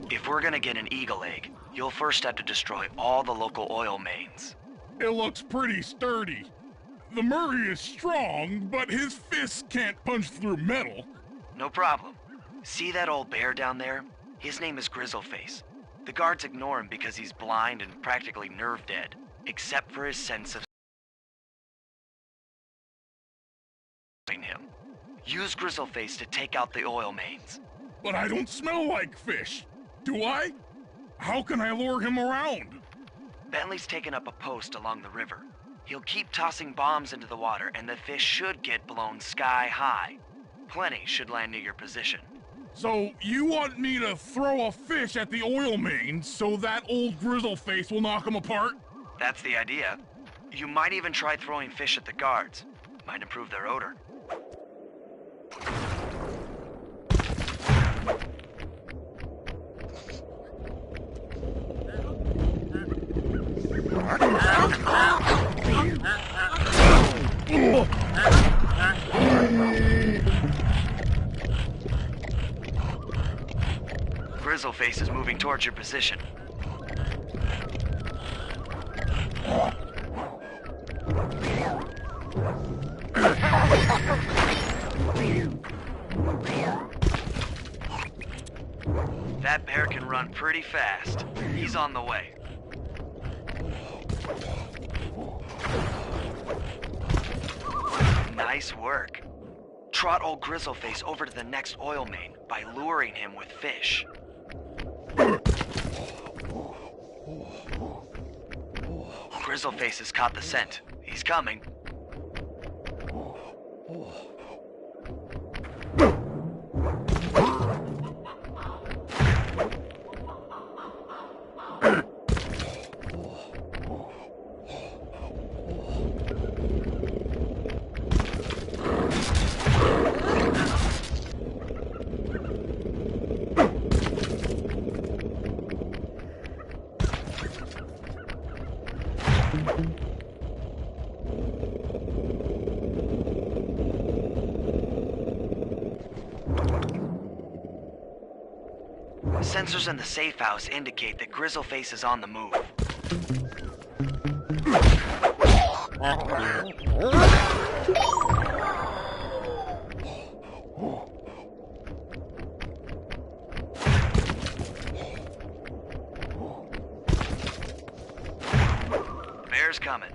If we're gonna get an eagle egg, you'll first have to destroy all the local oil mains. It looks pretty sturdy. The Murray is strong, but his fists can't punch through metal. No problem. See that old bear down there? His name is Grizzleface. The guards ignore him because he's blind and practically nerve dead, except for his sense of him. Use Grizzleface to take out the oil mains. But I don't smell like fish. Do I? How can I lure him around? Bentley's taken up a post along the river. He'll keep tossing bombs into the water, and the fish should get blown sky high. Plenty should land near your position. So you want me to throw a fish at the oil mains so that old Grizzleface will knock him apart? That's the idea. You might even try throwing fish at the guards. Might improve their odor. Grizzleface is moving towards your position. That bear can run pretty fast. He's on the way. Nice work. Trot old Grizzleface over to the next oil main by luring him with fish. Grizzleface has caught the scent. He's coming. Sensors in the safe house indicate that Grizzleface is on the move. Bear's coming.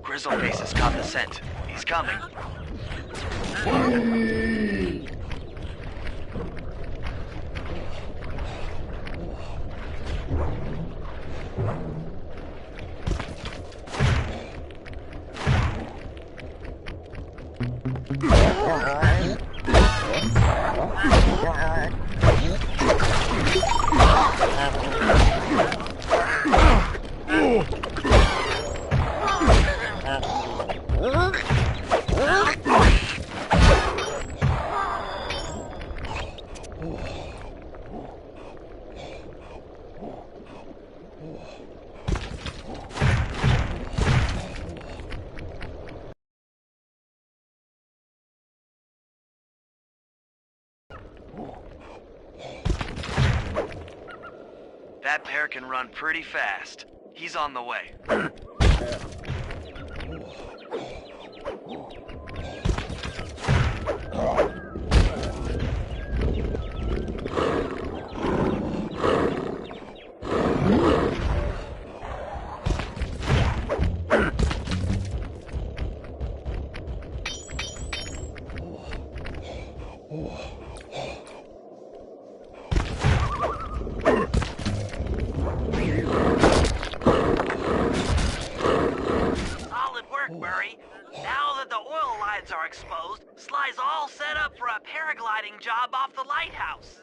Grizzleface has caught the scent. He's coming. That bear can run pretty fast. He's on the way. Now that the oil lines are exposed, Sly's all set up for a paragliding job off the lighthouse.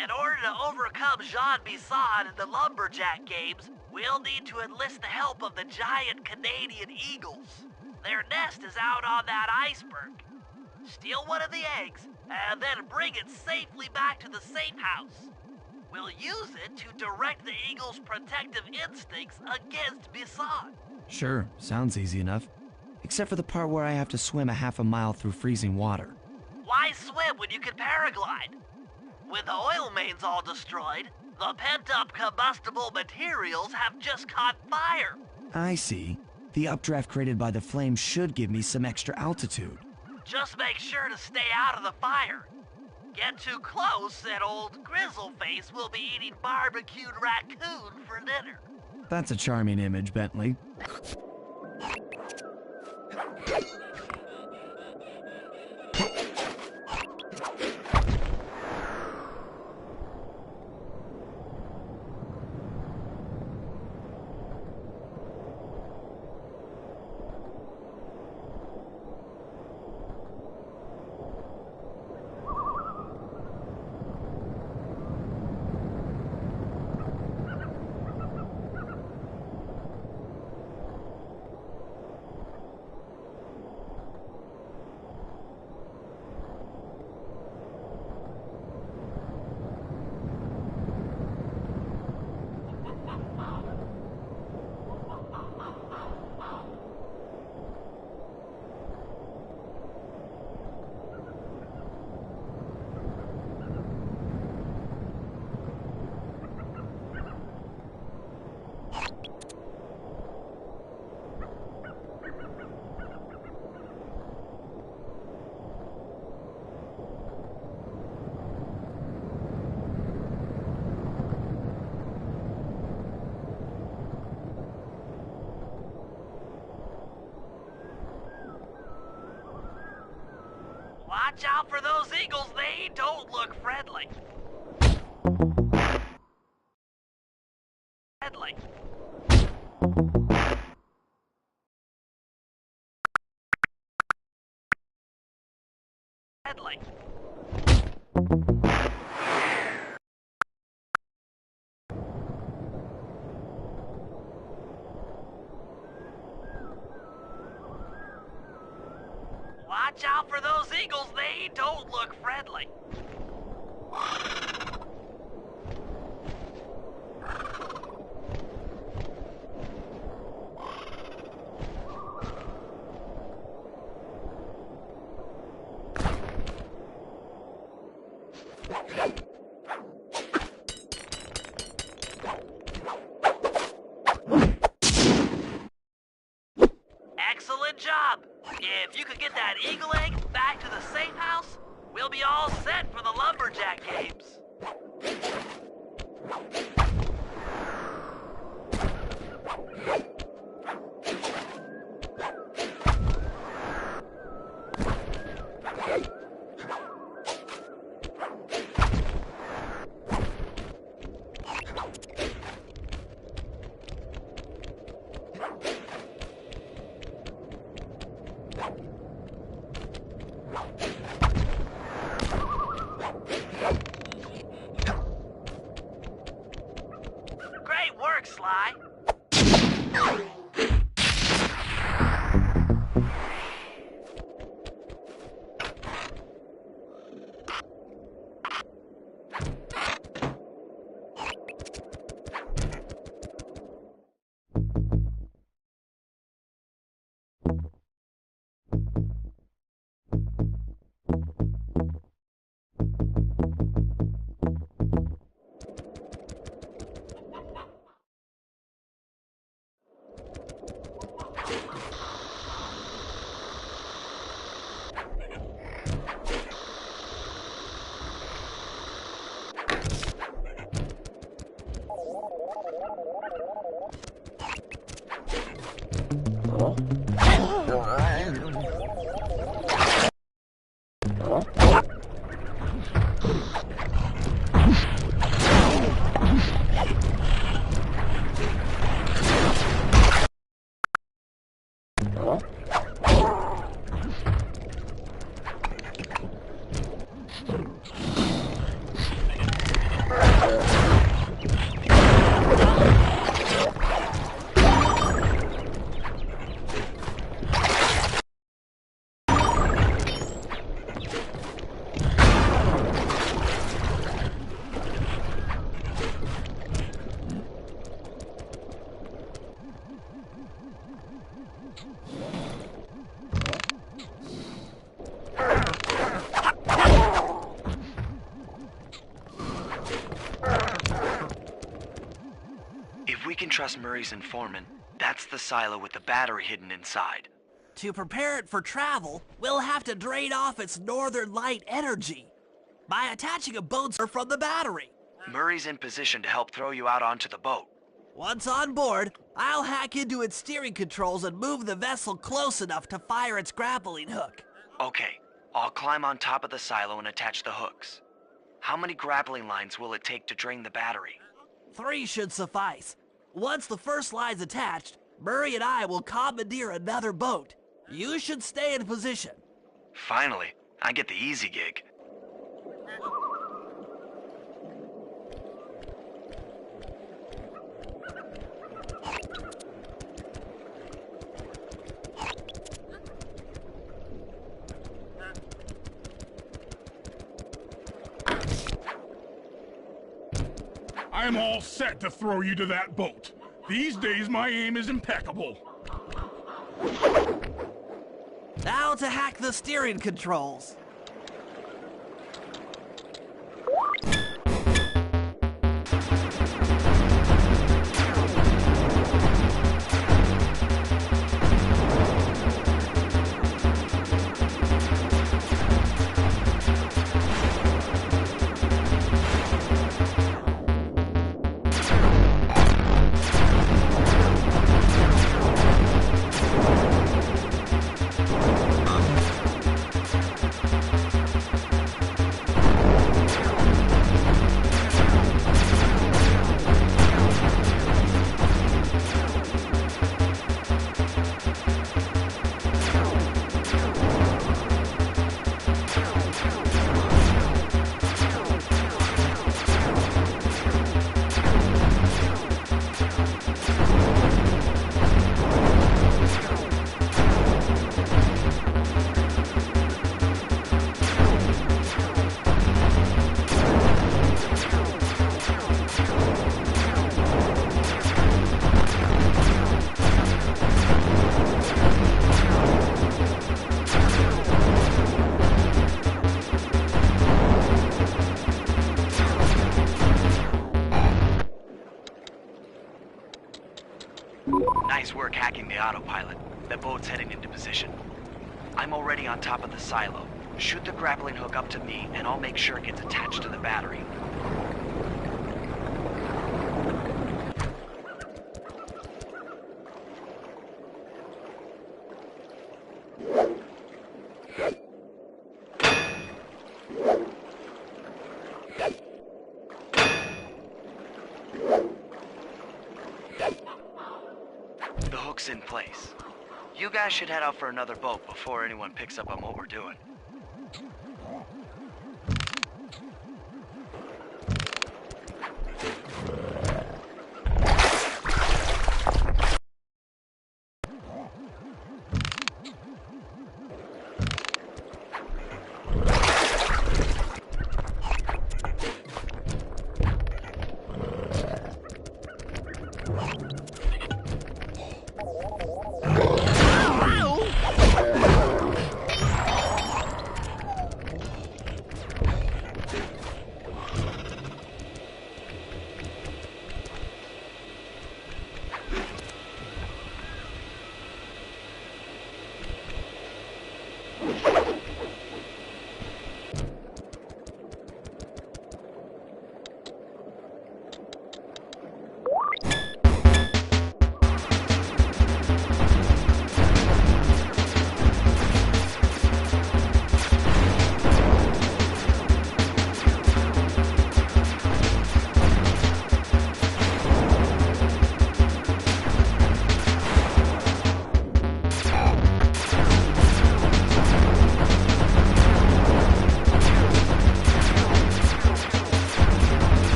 In order to overcome Jean Bisson in the lumberjack games, we'll need to enlist the help of the giant Canadian eagles. Their nest is out on that iceberg. Steal one of the eggs, and then bring it safely back to the safe house. We'll use it to direct the eagle's protective instincts against Bisson. Sure, sounds easy enough. Except for the part where I have to swim a half a mile through freezing water. Why swim when you can paraglide? With the oil mains all destroyed, the pent-up combustible materials have just caught fire. I see. The updraft created by the flames should give me some extra altitude. Just make sure to stay out of the fire. Get too close and old Grizzleface will be eating barbecued raccoon for dinner. That's a charming image, Bentley. Watch out for those eagles, they don't look friendly. Friendly. Friendly. Watch out for those eagles, they don't look friendly. Excellent job! If you could get that eagle egg back to the safe house, we'll be all set for the lumberjack games. If we can trust Murray's informant, that's the silo with the battery hidden inside. To prepare it for travel, we'll have to drain off its northern light energy by attaching a boat from the battery. Murray's in position to help throw you out onto the boat. Once on board, I'll hack into its steering controls and move the vessel close enough to fire its grappling hook. Okay, I'll climb on top of the silo and attach the hooks. How many grappling lines will it take to drain the battery? 3 should suffice. Once the first line's attached, Murray and I will commandeer another boat. You should stay in position. Finally, I get the easy gig. I'm all set to throw you to that boat. These days, my aim is impeccable. Now to hack the steering controls. Nice work hacking the autopilot. The boat's heading into position. I'm already on top of the silo. Shoot the grappling hook up to me, and I'll make sure it gets attached to the battery. The hook's in place. You guys should head out for another boat before anyone picks up on what we're doing.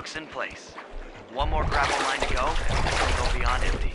hook's in place. One more grapple line to go, and we'll go beyond empty.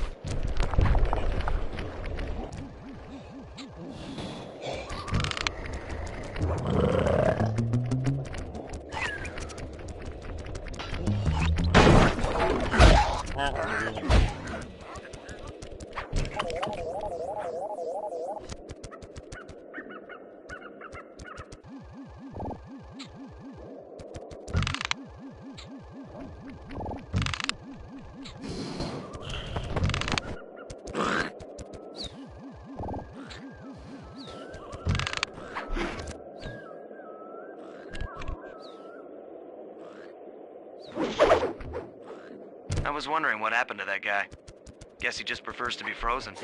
I was wondering what happened to that guy. Guess he just prefers to be frozen.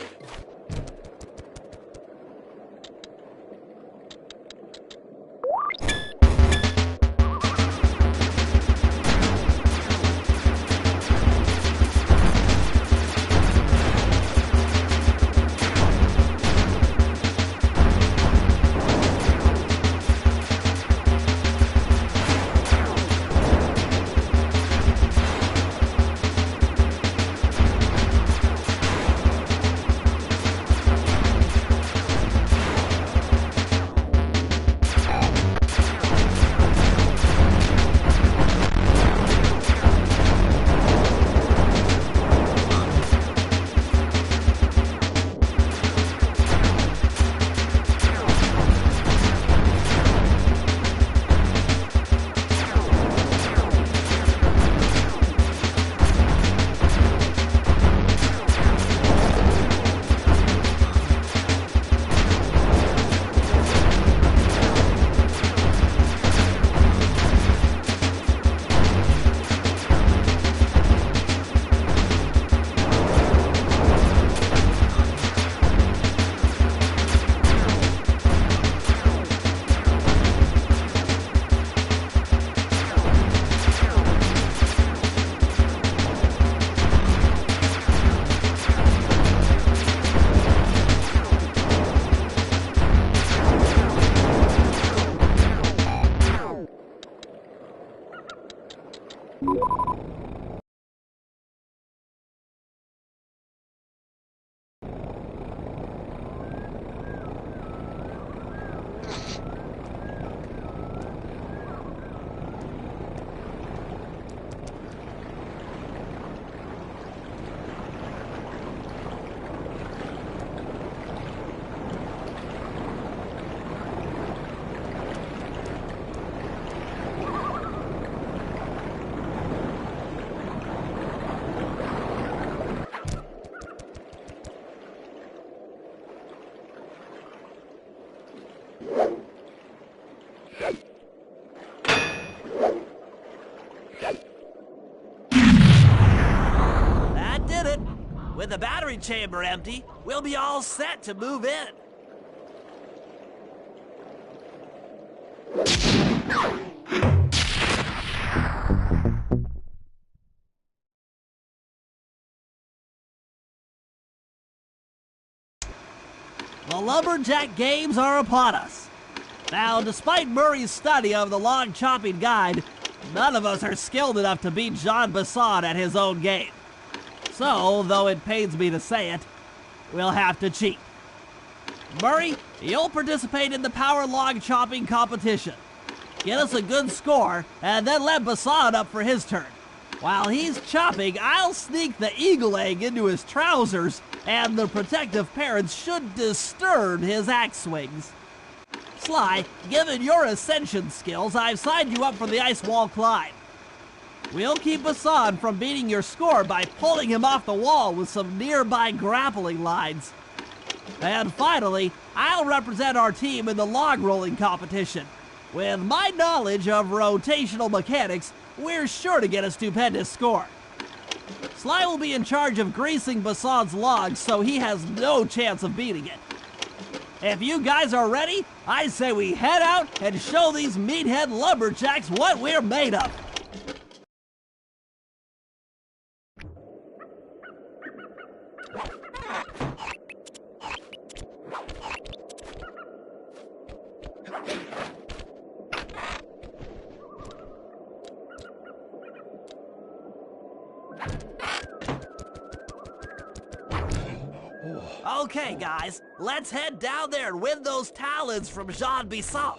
With the battery chamber empty, we'll be all set to move in. The Lumberjack Games are upon us. Now, despite Murray's study of the log chopping guide, none of us are skilled enough to beat Jean Basson at his own game. So, though it pains me to say it, we'll have to cheat. Murray, you'll participate in the power log chopping competition. Get us a good score, and then let Basson up for his turn. While he's chopping, I'll sneak the eagle egg into his trousers, and the protective parents should disturb his axe swings. Sly, given your ascension skills, I've signed you up for the ice wall climb. We'll keep Basson from beating your score by pulling him off the wall with some nearby grappling lines. And finally, I'll represent our team in the log rolling competition. With my knowledge of rotational mechanics, we're sure to get a stupendous score. Sly will be in charge of greasing Basson's logs, so he has no chance of beating it. If you guys are ready, I say we head out and show these meathead lumberjacks what we're made of. Okay, guys, let's head down there and win those talons from Jean Bisson.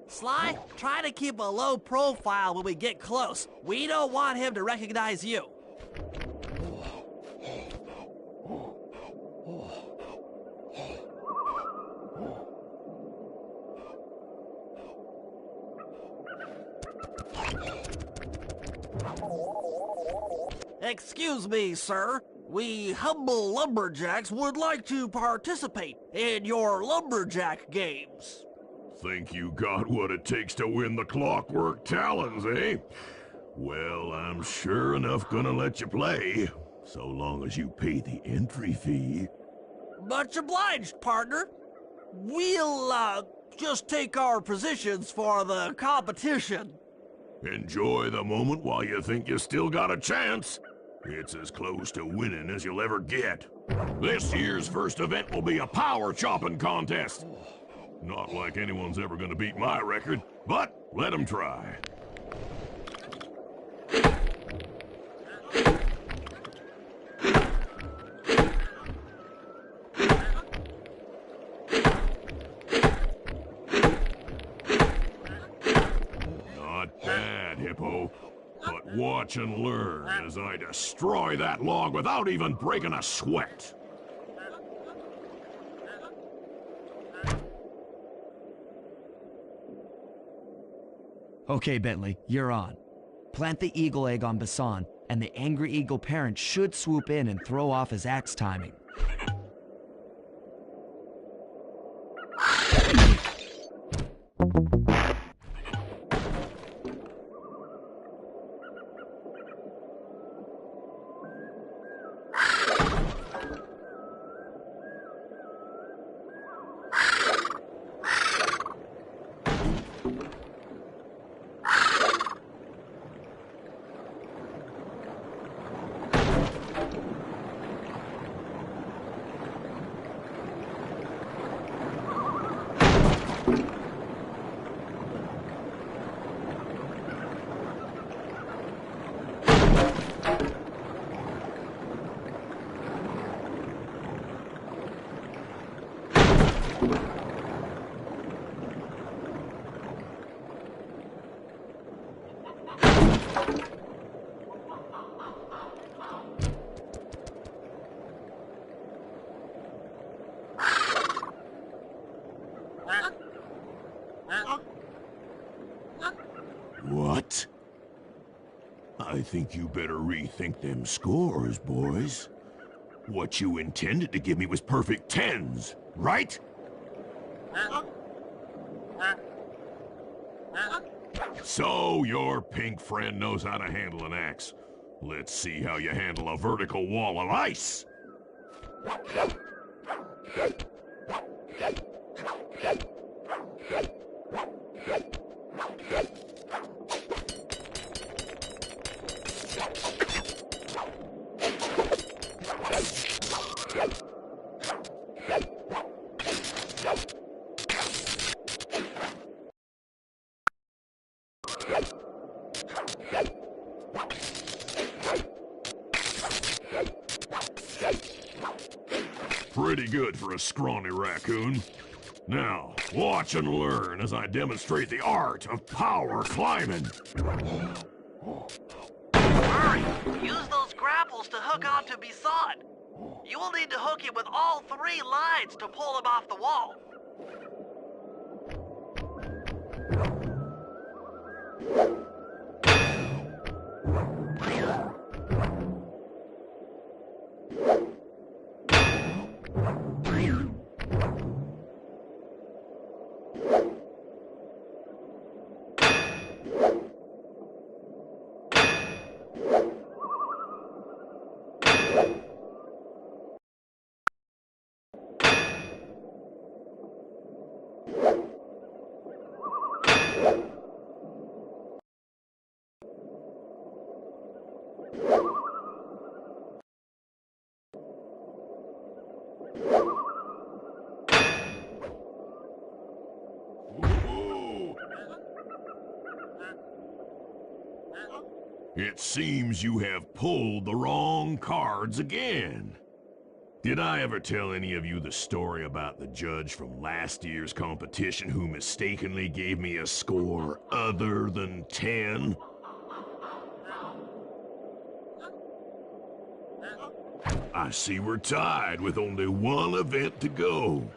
Sly, try to keep a low profile when we get close. We don't want him to recognize you. Excuse me, sir. We humble lumberjacks would like to participate in your lumberjack games. Think you got what it takes to win the Clockwork Talons, eh? Well, I'm sure enough gonna let you play, so long as you pay the entry fee. Much obliged, partner. We'll, just take our positions for the competition. Enjoy the moment while you think you still got a chance. It's as close to winning as you'll ever get. This year's first event will be a power chopping contest. Not like anyone's ever gonna beat my record, but let them try. Not bad, Hippo. But watch and learn as I destroy that log without even breaking a sweat. Okay, Bentley, you're on. Plant the eagle egg on Bassan, and the angry eagle parent should swoop in and throw off his axe timing. What? I think you better rethink them scores, boys. What you intended to give me was perfect tens, right? So your pink friend knows how to handle an axe. Let's see how you handle a vertical wall of ice. Pretty good for a scrawny raccoon. Now, watch and learn as I demonstrate the art of power climbing. Hurry! Use those grapples to hook onto Bisson. You will need to hook him with all 3 lines to pull him off the wall. It seems you have pulled the wrong cards again. Did I ever tell any of you the story about the judge from last year's competition who mistakenly gave me a score other than 10? I see we're tied with only one event to go.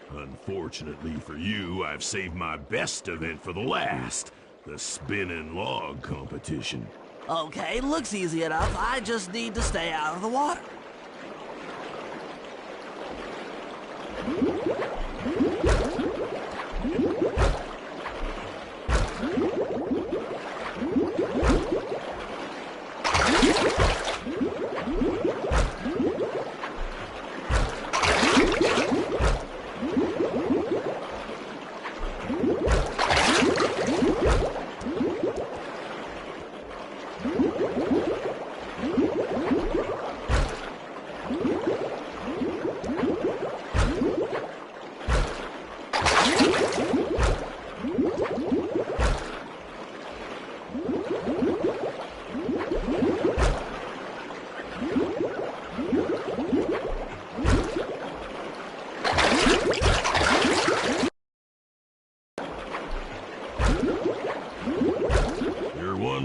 Unfortunately for you, I've saved my best event for the last, the spinning log competition. Okay, looks easy enough. I just need to stay out of the water.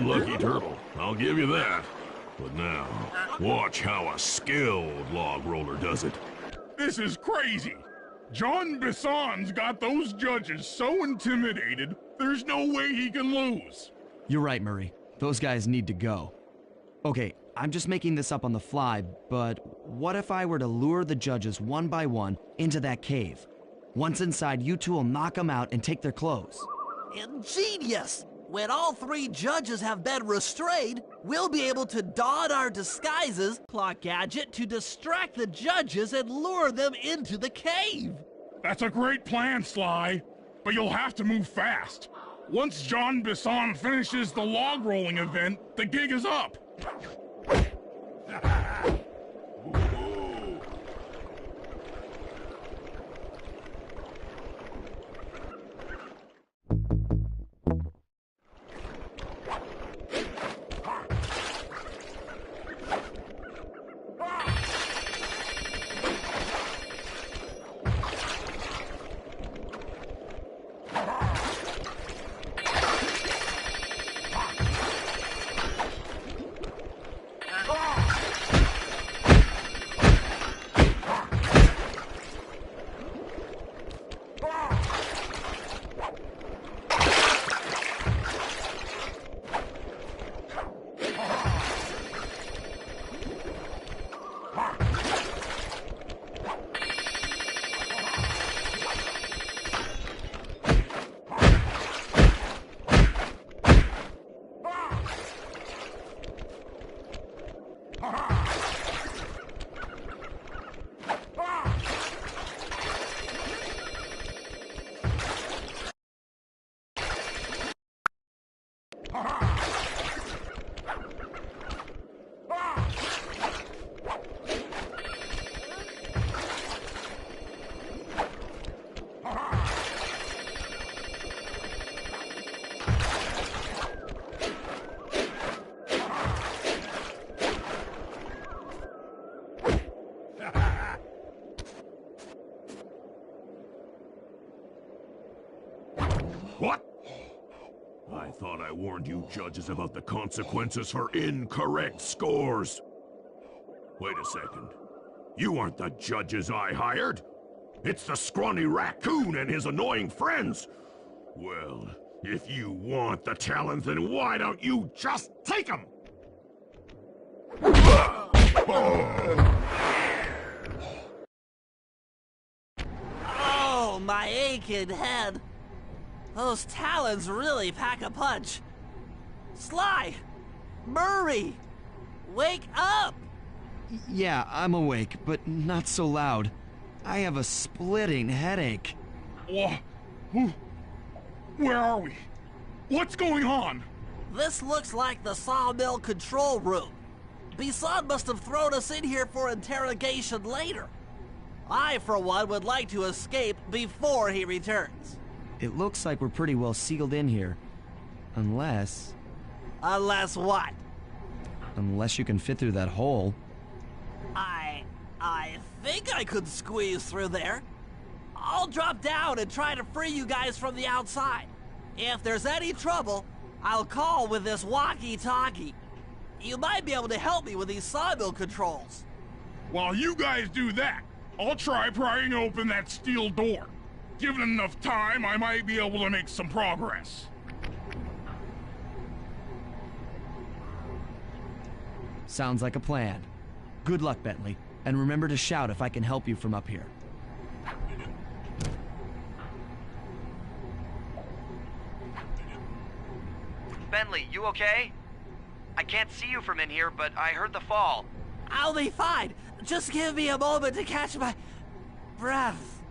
Lucky turtle, I'll give you that. But now, watch how a skilled log roller does it. This is crazy. John Bisson's got those judges so intimidated, there's no way he can lose. You're right, Murray. Those guys need to go. Okay, I'm just making this up on the fly, but what if I were to lure the judges one by one into that cave? Once inside, you two will knock them out and take their clothes. Ingenious! When all three judges have been restrained, we'll be able to don our disguises, plot gadget to distract the judges and lure them into the cave. That's a great plan, Sly, but you'll have to move fast. Once John Bisson finishes the log rolling event, the gig is up. What? I thought I warned you judges about the consequences for incorrect scores. Wait a second. You aren't the judges I hired. It's the scrawny raccoon and his annoying friends. Well, if you want the talent, then why don't you just take them? Oh, my aching head. Those talons really pack a punch. Sly! Murray! Wake up! Yeah, I'm awake, but not so loud. I have a splitting headache. Where are we? What's going on? This looks like the sawmill control room. Bisson must have thrown us in here for interrogation later. I, for one, would like to escape before he returns. It looks like we're pretty well sealed in here. Unless... Unless what? Unless you can fit through that hole. I think think I could squeeze through there. I'll drop down and try to free you guys from the outside. If there's any trouble, I'll call with this walkie-talkie. You might be able to help me with these sawmill controls. While you guys do that, I'll try prying open that steel door. Given enough time, I might be able to make some progress. Sounds like a plan. Good luck, Bentley, and remember to shout if I can help you from up here. Bentley, you okay? I can't see you from in here, but I heard the fall. I'll be fine. Just give me a moment to catch my breath.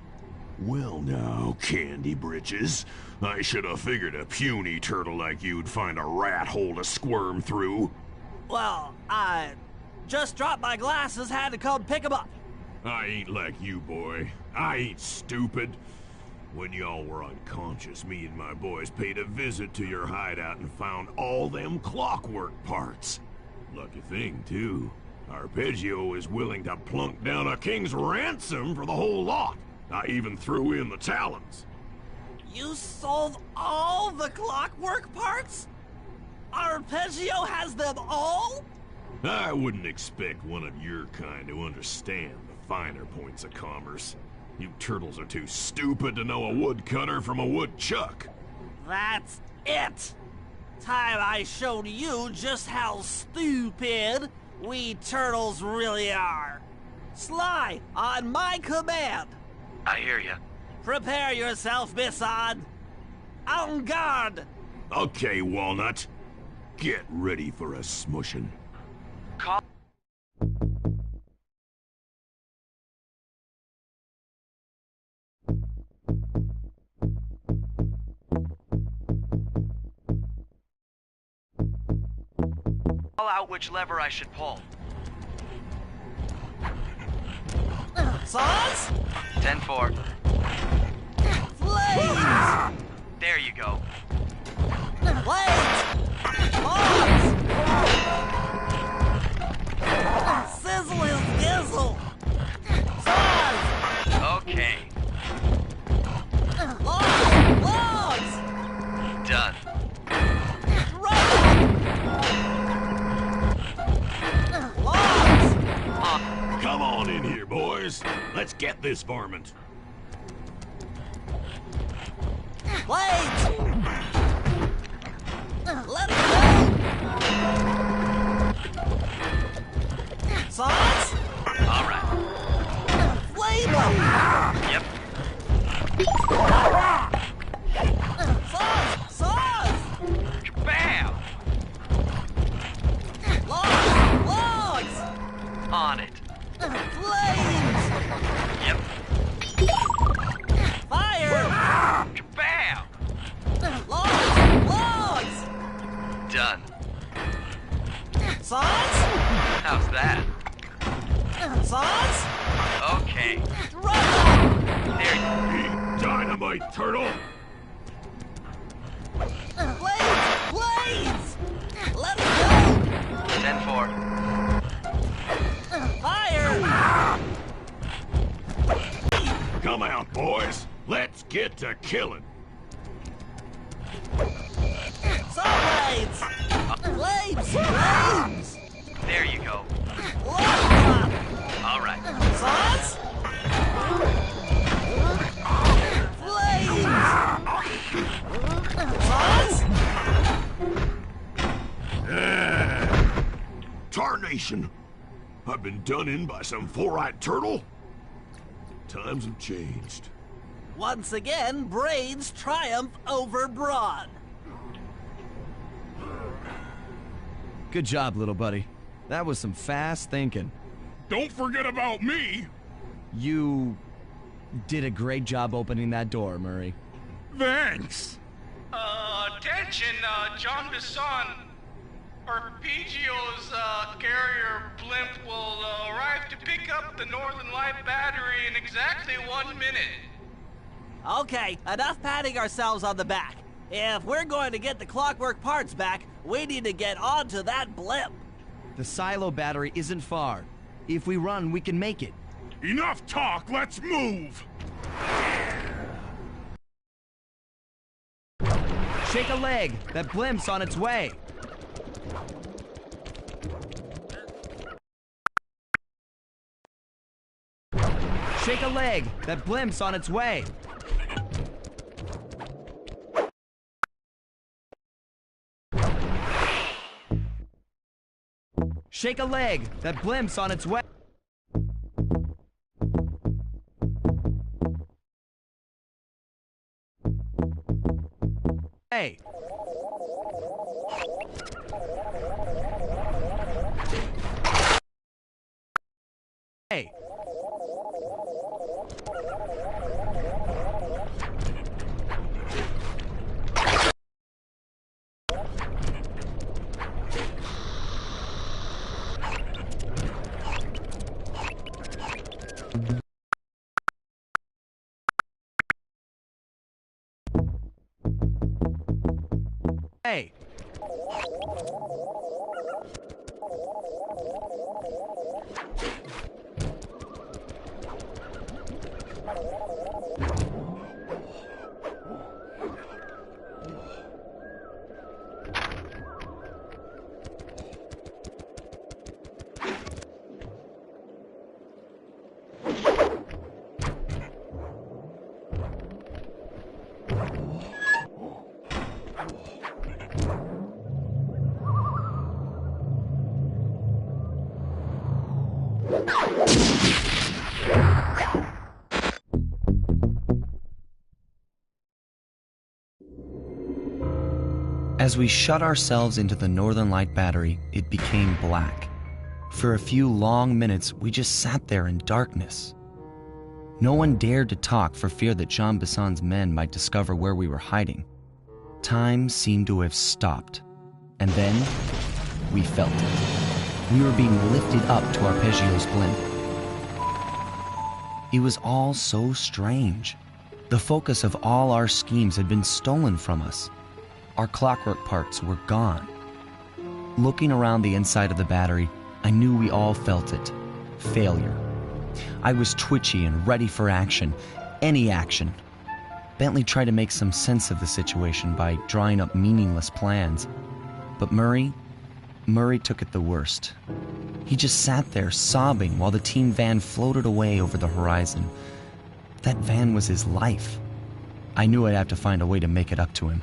Well now, Candy Britches. I should have figured a puny turtle like you'd find a rat hole to squirm through. Well, I just dropped my glasses, had to come pick 'em up. I ain't like you, boy. I ain't stupid. When y'all were unconscious, me and my boys paid a visit to your hideout and found all them clockwork parts. Lucky thing, too. Arpeggio is willing to plunk down a king's ransom for the whole lot. I even threw in the talons. You sold all the clockwork parts? Arpeggio has them all? I wouldn't expect one of your kind to understand the finer points of commerce. You turtles are too stupid to know a woodcutter from a woodchuck. That's it! Time I showed you just how stupid we turtles really are. Sly, on my command. I hear you. Prepare yourself, Bisson. En garde! Okay, Walnut. Get ready for a smushin'. Call. Call out which lever I should pull. Saws? 10-4. Flames! There you go. Blades! Bombs! Sizzle is gizzle! Saws! Okay. Logs! Logs! Done. Logs! Come on in here, boys. Let's get this varmint. Blades! Let it go! Saws? All right. Flame 'em! Yep. Saws! Saws! Bam! Logs! Logs! On it. Flames! Yep. Fire! Bam! Logs! Logs! Done. Saws? How's that? Saws? Okay. Run! There you Eat dynamite, turtle! Blades! Blades! Let it go! 10-4. Fire! Come out, boys. Let's get to killing. Saw blades! Flames! Flames! There you go. Log! All right. Saws? Flames! Saws? Tarnation! I've been done in by some four-eyed turtle? Times have changed. Once again, brains triumph over brawn. Good job, little buddy. That was some fast thinking. Don't forget about me! You did a great job opening that door, Murray. Thanks! Attention, John Bisson. Arpeggio's carrier blimp will arrive to pick up the Northern Light battery in exactly 1 minute. Okay, enough patting ourselves on the back. If we're going to get the clockwork parts back, we need to get onto that blimp. The silo battery isn't far. If we run, we can make it. Enough talk, let's move! Shake a leg! That blimp's on its way! Shake a leg! That blimp's on its way! Shake a leg! That blimp's on its way! Hey! Hey! Hey! As we shut ourselves into the Northern Light Battery, it became black. For a few long minutes, we just sat there in darkness. No one dared to talk for fear that Jean Bisson's men might discover where we were hiding. Time seemed to have stopped. And then, we felt it. We were being lifted up to arpeggios blimp. It was all so strange. The focus of all our schemes had been stolen from us. Our clockwork parts were gone. Looking around the inside of the battery, I knew we all felt it. Failure. I was twitchy and ready for action. Any action. Bentley tried to make some sense of the situation by drawing up meaningless plans. But Murray took it the worst. He just sat there sobbing while the team van floated away over the horizon. That van was his life. I knew I'd have to find a way to make it up to him.